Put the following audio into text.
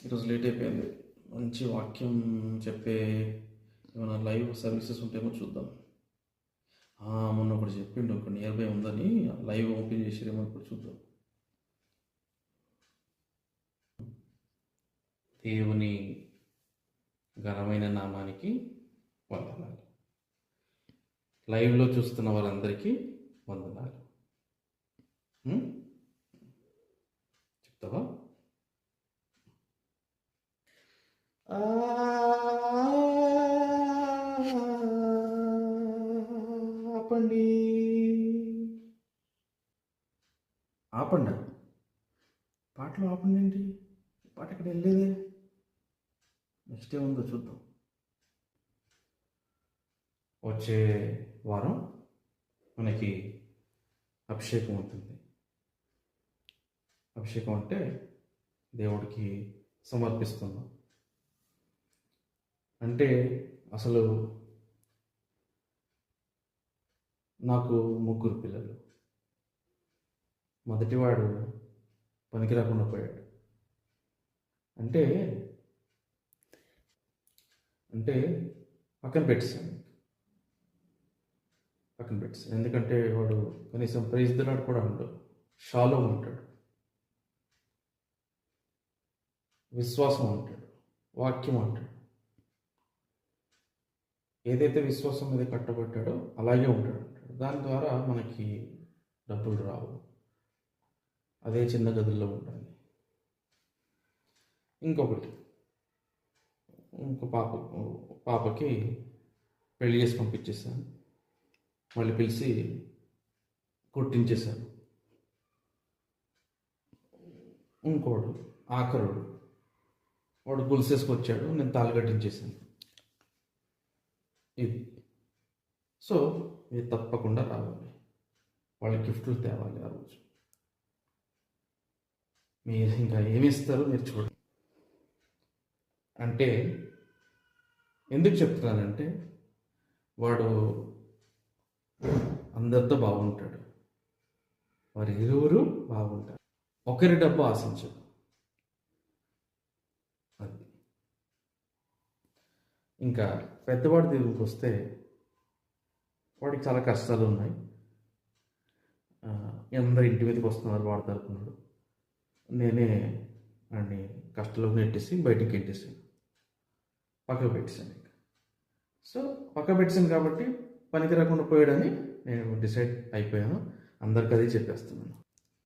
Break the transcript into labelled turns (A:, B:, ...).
A: ఈరోజు లేట్ అయిపోయింది. మంచి వాక్యం చెప్పే ఏమైనా లైవ్ సర్వీసెస్ ఉంటేమో చూద్దాం. మొన్న ఒకటి చెప్పిండు, ఒక నియర్ బై ఉందని లైవ్ ఓపెన్ చేసిరేమో, ఇప్పుడు చూద్దాం. దేవుని ఘనమైన నామానికి వందనాలు. లైవ్లో చూస్తున్న వారందరికీ వందనాలు. చెప్తావా? ఆపండి ఆపండి, పాటలు ఆపండి ఏంటి? పాట ఇక్కడ వెళ్ళేదే. నెక్స్ట్ ఏముందో చూద్దాం. వచ్చే వారం మనకి అభిషేకం ఉంటుంది. అభిషేకం అంటే దేవుడికి సమర్పిస్తున్నాం. అంటే అసలు నాకు 3 పిల్లలు. మొదటివాడు పనికి రాకుండా పోయాడు. అంటే పక్కన పెట్టేశాను. ఎందుకంటే వాడు కనీసం ప్రైజ్ ది లార్డ్ కూడా ఉండడు. షాలో ఉంటాడు, విశ్వాసం అంటాడు, వాక్యం అంటాడు. ఏదైతే విశ్వాసం మీద కట్టబడ్డాడో అలాగే ఉంటాడు. దాని ద్వారా మనకి డబ్బులు రావు. అదే చిన్న గదుల్లో ఉండాలి. ఇంకో పాపకి పెళ్లి చేసి పంపించేసాను. మళ్ళీ పిలిచి కొట్టించేశాను. ఇంకోడు ఆఖరుడు, వాడు గులిసేసుకొచ్చాడు, నేను తాళి కట్టించేశాను. ఇది సో మీరు తప్పకుండా రావాలి. వాళ్ళ గిఫ్ట్లు తేవాలి. ఆ రోజు మీరు ఇంకా ఏమి ఇస్తారో మీరు చూడండి. అంటే ఎందుకు చెప్తున్నానంటే, వాడు అందరితో బాగుంటాడు, వారి ఇరువురు బాగుంటారు. ఒకరి డబ్బు ఆశించదు. అది ఇంకా పెద్దవాడి దగ్గరికి వస్తే వాడికి చాలా కష్టాలు ఉన్నాయి. అందరు ఇంటి మీదకి వస్తున్నారు, వాడు తరపునాడు. నేనే వాడిని కష్టంలో నెట్టేసి బయటికి నెట్టేసాను, పక్కకు పెట్టేశాను. సో పక్క పెట్టేశాను కాబట్టి పనికి రాకుండా పోయాడని నేను డిసైడ్ అయిపోయాను. అందరికి అది చెప్పేస్తున్నాను.